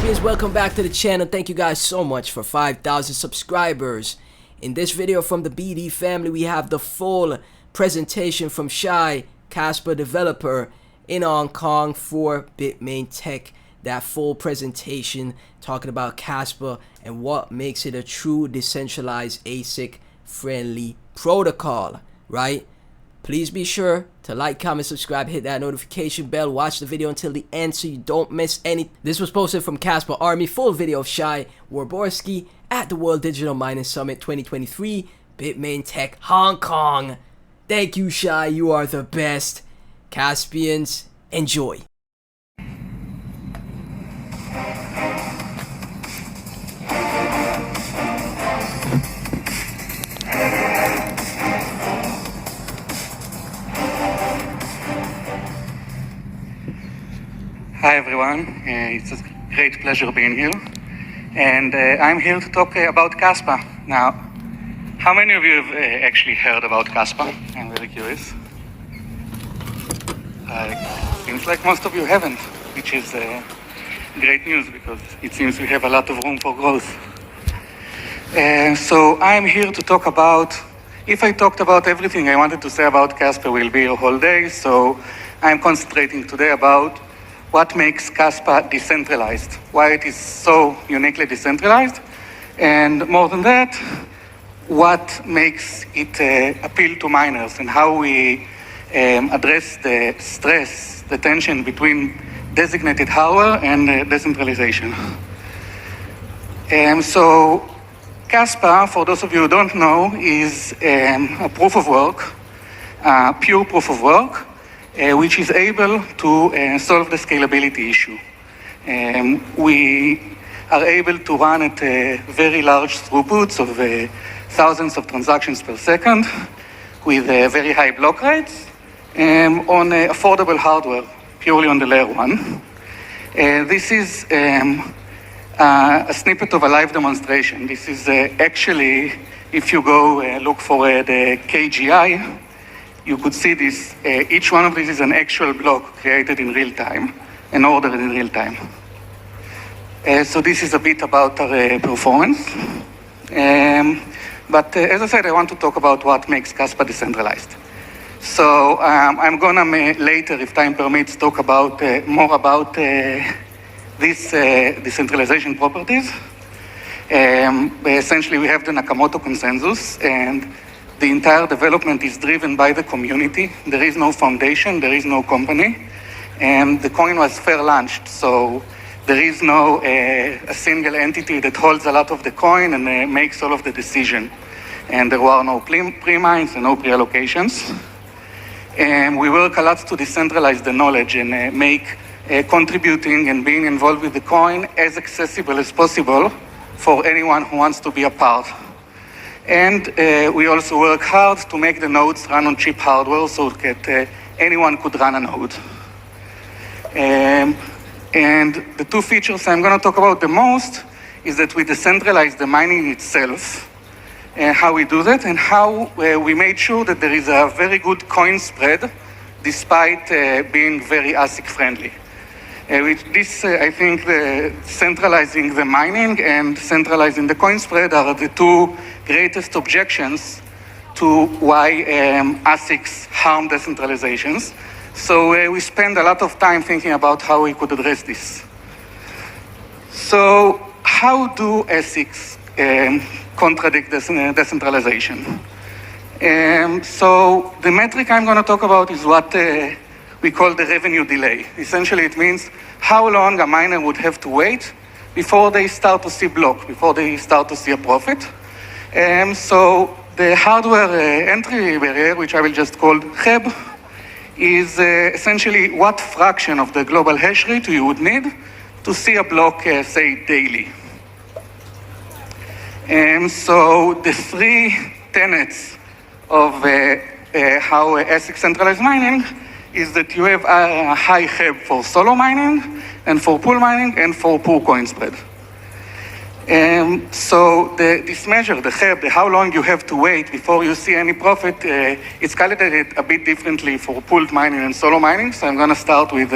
Caspians, welcome back to the channel. Thank you guys so much for 5,000 subscribers. In this video from the BD family, we have the full presentation from Shai, Kaspa developer in Hong Kong for Bitmain Tech. That full presentation talking about Kaspa and what makes it a true decentralized ASIC friendly protocol, right? Please be sure to like, comment, subscribe, hit that notification bell, watch the video until the end so you don't miss any. This was posted from Kaspa Army, full video of Shai Warborski at the World Digital Mining Summit 2023, Bitmain Tech, Hong Kong. Thank you, Shai, you are the best. Caspians, enjoy. Hi everyone, it's a great pleasure being here, and I'm here to talk about Kaspa. Now, how many of you have actually heard about Kaspa? I'm very curious. Seems like most of you haven't, which is great news because it seems we have a lot of room for growth. So I'm here to talk about, if I talked about everything I wanted to say about Kaspa, will be a whole day, so I'm concentrating today about what makes Kaspa decentralized, why it is so uniquely decentralized, and more than that, what makes it appeal to miners and how we address the stress, the tension between designated hardware and decentralization. So Kaspa, for those of you who don't know, is a proof of work, pure proof of work, which is able to solve the scalability issue. We are able to run at very large throughputs of thousands of transactions per second with very high block rates on affordable hardware, purely on the layer 1. This is a snippet of a live demonstration. This is actually, if you go look for the KGI, you could see this, each one of these is an actual block created in real time and ordered in real time. So this is a bit about our performance. But as I said, I want to talk about what makes Kaspa decentralized. So I'm gonna later, if time permits, talk about more about these decentralization properties. Essentially, we have the Nakamoto consensus, and the entire development is driven by the community. There is no foundation, there is no company, and the coin was fair launched, so there is no a single entity that holds a lot of the coin and makes all of the decision. And there were no pre-mines and no pre-allocations. And we work a lot to decentralize the knowledge and make contributing and being involved with the coin as accessible as possible for anyone who wants to be a part. And we also work hard to make the nodes run on cheap hardware so that anyone could run a node. And the two features I'm going to talk about the most is that we decentralize the mining itself, how we do that, and how we made sure that there is a very good coin spread despite being very ASIC friendly. With this, I think centralizing the mining and centralizing the coin spread are the two greatest objections to why ASICs harm decentralizations. So we spend a lot of time thinking about how we could address this. So how do ASICs contradict decentralization? So the metric I'm going to talk about is what we call the revenue delay. Essentially, it means how long a miner would have to wait before they start to see block, before they start to see a profit. So the hardware entry barrier, which I will just call HEB, is essentially what fraction of the global hash rate you would need to see a block, say, daily. So the three tenets of how ASIC centralized mining is that you have a high HEB for solo mining and for pool mining and for poor coin spread. So this measure, the HEB, how long you have to wait before you see any profit, it's calculated a bit differently for pooled mining and solo mining. So I'm going to start with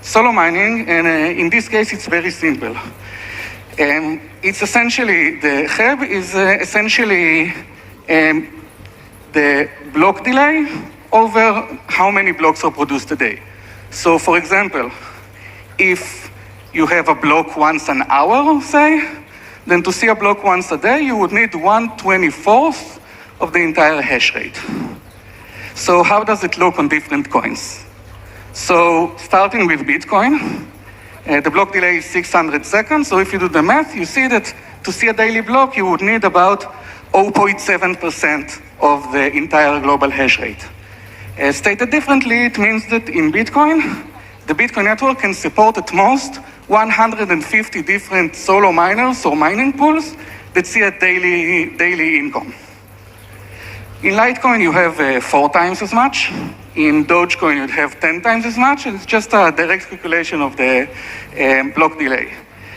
Solo mining, and in this case, it's very simple. It's essentially, the Heb is essentially the block delay over how many blocks are produced a day. So for example, if you have a block once an hour, say, then to see a block once a day, you would need 1/24th of the entire hash rate. So how does it look on different coins? So starting with Bitcoin, the block delay is 600 seconds. So if you do the math, you see that to see a daily block, you would need about 0.7% of the entire global hash rate. Stated differently, it means that in Bitcoin, the Bitcoin network can support at most 150 different solo miners or mining pools that see a daily income. In Litecoin, you have 4 times as much. In Dogecoin, you'd have 10 times as much. And it's just a direct calculation of the block delay.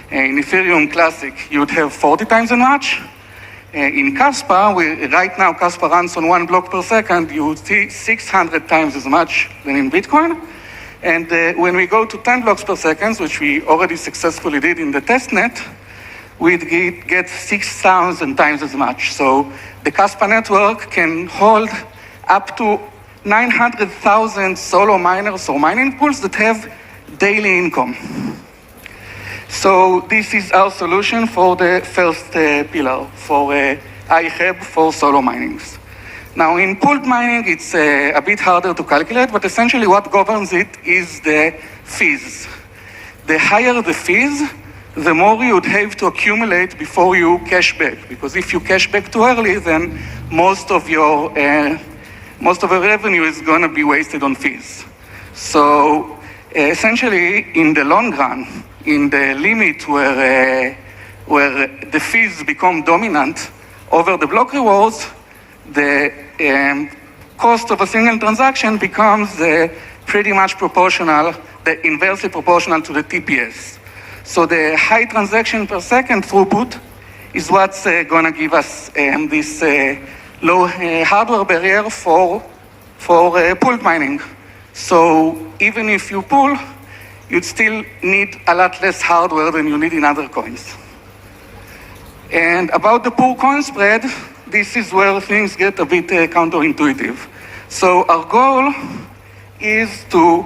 In Ethereum Classic, you'd have 40 times as much. In Kaspa, right now Kaspa runs on 1 block per second. You would see 600 times as much than in Bitcoin. And when we go to 10 blocks per second, which we already successfully did in the testnet, we'd get 6,000 times as much. So the Kaspa network can hold up to 900,000 solo miners or mining pools that have daily income. So this is our solution for the first pillar, for iHeb for solo minings. Now in pooled mining, it's a bit harder to calculate, but essentially what governs it is the fees. The higher the fees, the more you would have to accumulate before you cash back. Because if you cash back too early, then most of your revenue is going to be wasted on fees. So essentially, in the long run, in the limit where the fees become dominant over the block rewards, the cost of a single transaction becomes pretty much proportional, inversely proportional to the TPS. So the high transaction per second throughput is what's going to give us this low hardware barrier for pooled mining. So even if you pool, you'd still need a lot less hardware than you need in other coins. And about the poor coin spread, this is where things get a bit counterintuitive. So our goal is to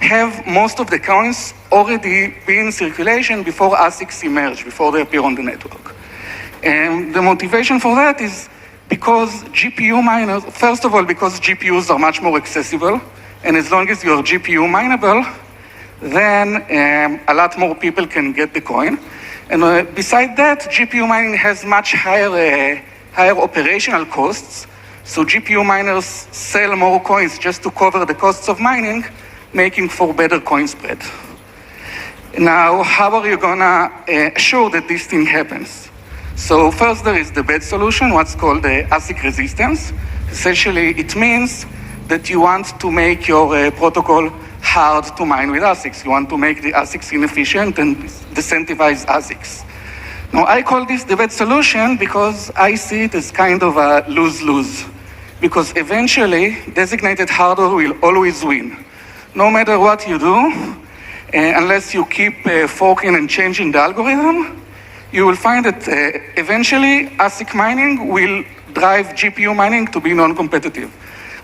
have most of the coins already be in circulation before ASICs emerge, before they appear on the network. And the motivation for that is because GPU miners, first of all, because GPUs are much more accessible, and as long as you're GPU mineable, then a lot more people can get the coin. And beside that, GPU mining has much higher operational costs. So GPU miners sell more coins just to cover the costs of mining, making for better coin spread. Now, how are you gonna assure that this thing happens? So first there is the bad solution, what's called the ASIC resistance. Essentially, it means that you want to make your protocol hard to mine with ASICs. You want to make the ASICs inefficient and disincentivize ASICs. Now, I call this the bad solution because I see it as kind of a lose-lose. Because eventually, designated hardware will always win. No matter what you do, unless you keep forking and changing the algorithm, you will find that eventually ASIC mining will drive GPU mining to be non-competitive.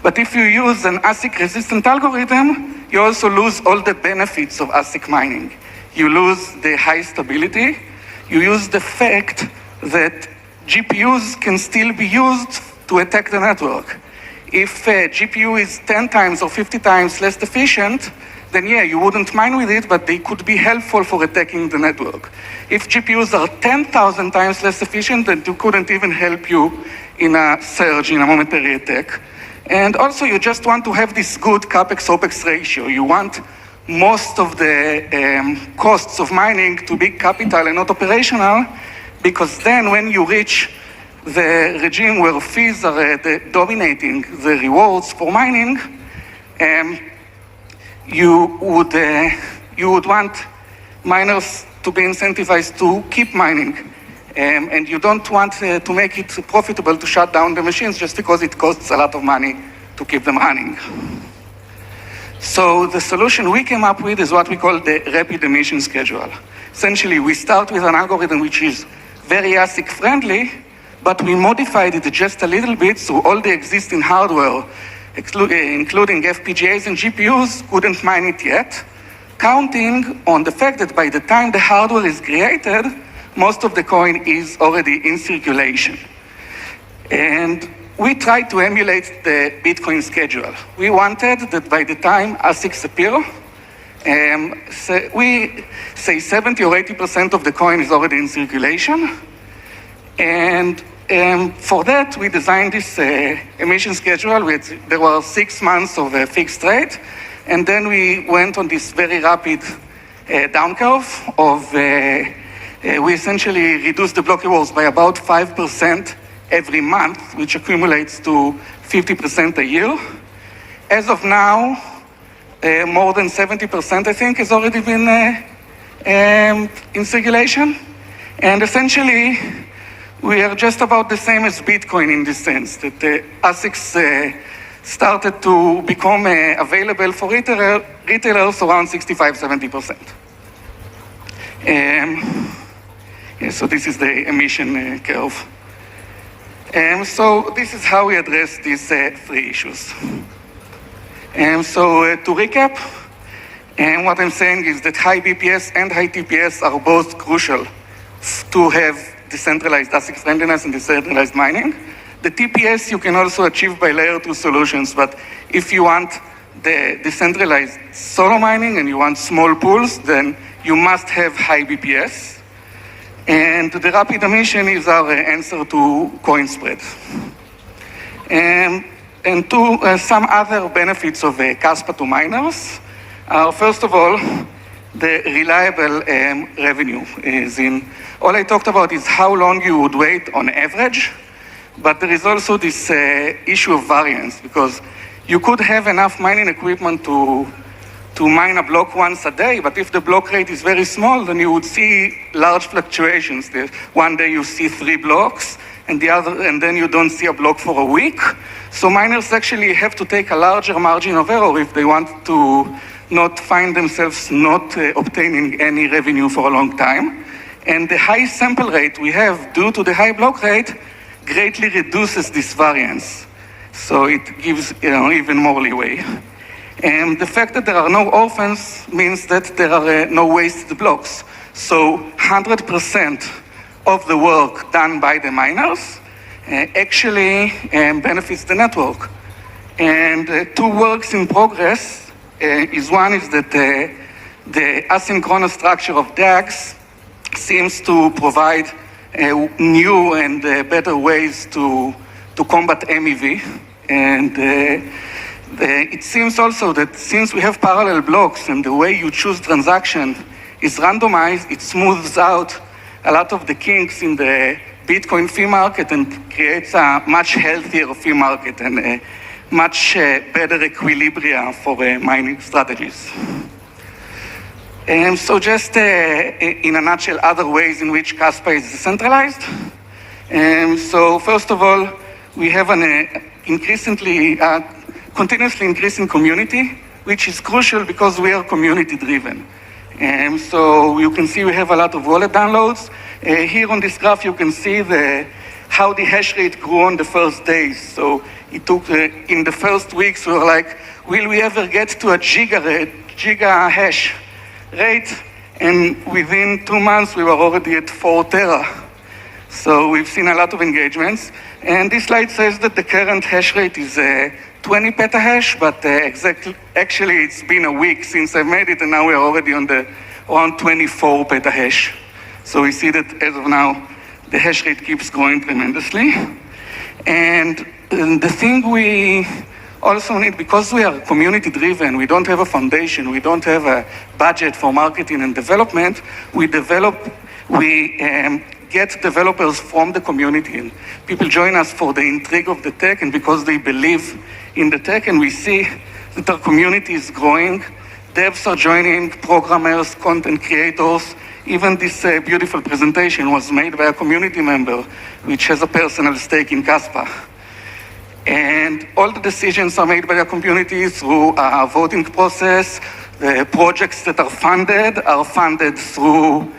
But if you use an ASIC-resistant algorithm, you also lose all the benefits of ASIC mining. You lose the high stability. You use the fact that GPUs can still be used to attack the network. If a GPU is 10 times or 50 times less efficient, then yeah, you wouldn't mine with it, but they could be helpful for attacking the network. If GPUs are 10,000 times less efficient, then they couldn't even help you in a surge, in a momentary attack. And also, you just want to have this good CapEx-OpEx ratio. You want most of the costs of mining to be capital and not operational, because then when you reach the regime where fees are dominating the rewards for mining, you would want miners to be incentivized to keep mining. And you don't want to make it profitable to shut down the machines just because it costs a lot of money to keep them running. So the solution we came up with is what we call the rapid emission schedule. Essentially, we start with an algorithm which is very ASIC friendly, but we modified it just a little bit so all the existing hardware, including FPGAs and GPUs, couldn't mine it yet, counting on the fact that by the time the hardware is created, most of the coin is already in circulation. And we tried to emulate the Bitcoin schedule. We wanted that by the time ASICs appear, we say 70 or 80% of the coin is already in circulation. And for that, we designed this emission schedule. There were 6 months of a fixed rate. And then we went on this very rapid down curve of, we essentially reduced the block rewards by about 5% every month, which accumulates to 50% a year. As of now, more than 70%, I think, has already been in circulation. And essentially, we are just about the same as Bitcoin in this sense, that the ASICs started to become available for retailers around 65-70%. So this is the emission curve. So this is how we address these 3 issues. So to recap, what I'm saying is that high BPS and high TPS are both crucial to have decentralized ASIC friendliness and decentralized mining. The TPS you can also achieve by layer 2 solutions, but if you want the decentralized solo mining and you want small pools, then you must have high BPS. And the rapid emission is our answer to coin spread. And to some other benefits of Kaspa to miners are, first of all, the reliable revenue. All I talked about is how long you would wait on average, but there is also this issue of variance, because you could have enough mining equipment to mine a block once a day, but if the block rate is very small, then you would see large fluctuations. One day you see 3 blocks, and then you don't see a block for a week. So miners actually have to take a larger margin of error if they want to not find themselves not obtaining any revenue for a long time. And the high sample rate we have due to the high block rate greatly reduces this variance. So it gives even more leeway. And the fact that there are no orphans means that there are no wasted blocks. So 100% of the work done by the miners actually benefits the network. And 2 works in progress one is that the asynchronous structure of DAGs seems to provide new and better ways to combat MEV. And it seems also that since we have parallel blocks and the way you choose transaction is randomized, it smooths out a lot of the kinks in the Bitcoin fee market and creates a much healthier fee market and a much better equilibria for mining strategies. So just in a nutshell, other ways in which Kaspa is decentralized. So first of all, we have an continuously increasing community, which is crucial because we are community driven. So you can see we have a lot of wallet downloads. Here on this graph, you can see how the hash rate grew on the first days. So it took, in the first weeks, we were like, will we ever get to a giga hash rate? And within 2 months, we were already at 4 tera. So we've seen a lot of engagements. And this slide says that the current hash rate is 20 petahash, but actually it's been a week since I made it, and now we're already on around 24 petahash. So we see that as of now, the hash rate keeps growing tremendously. And the thing we also need, because we are community driven, we don't have a foundation, we don't have a budget for marketing and development, we get developers from the community, and people join us for the intrigue of the tech and because they believe in the tech, and we see that our community is growing. Devs are joining, programmers, content creators. Even this beautiful presentation was made by a community member, which has a personal stake in Kaspa. And all the decisions are made by the community through a voting process. The projects that are funded through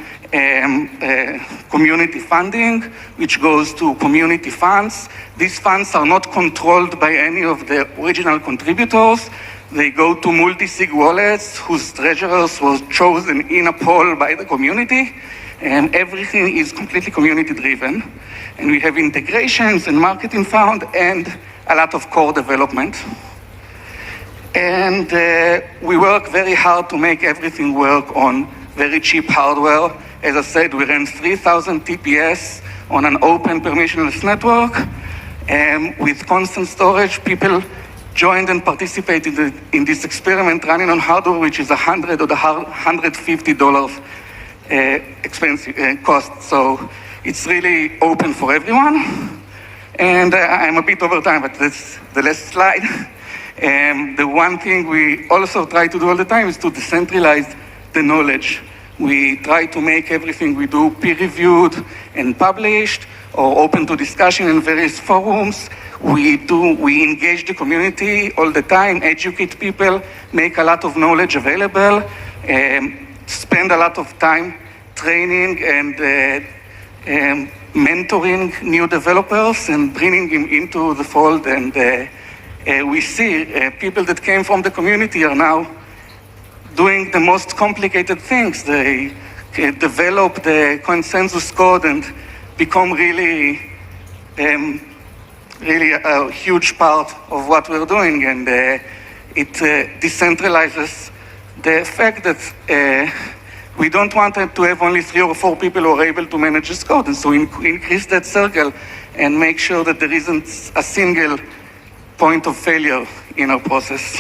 community funding, which goes to community funds. These funds are not controlled by any of the original contributors. They go to multi-sig wallets whose treasurers was chosen in a poll by the community, and everything is completely community-driven. And we have integrations and marketing fund and a lot of core development. And we work very hard to make everything work on very cheap hardware. As I said, we ran 3,000 TPS on an open permissionless network. With constant storage, people joined and participated in this experiment running on hardware, which is $100 or $150 expensive cost. So it's really open for everyone. And I'm a bit over time, but that's the last slide. The one thing we also try to do all the time is to decentralize the knowledge. We try to make everything we do peer-reviewed and published or open to discussion in various forums. We engage the community all the time, educate people, make a lot of knowledge available, spend a lot of time training and mentoring new developers and bringing them into the fold. And we see people that came from the community are now doing the most complicated things. They develop the consensus code and become really a huge part of what we're doing. And it decentralizes the fact that we don't want to have only 3 or 4 people who are able to manage this code. And so increase that circle and make sure that there isn't a single point of failure in our process.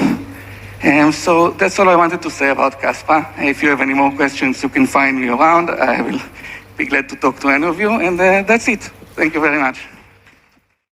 So that's all I wanted to say about Kaspa. If you have any more questions, you can find me around. I will be glad to talk to any of you. And that's it. Thank you very much.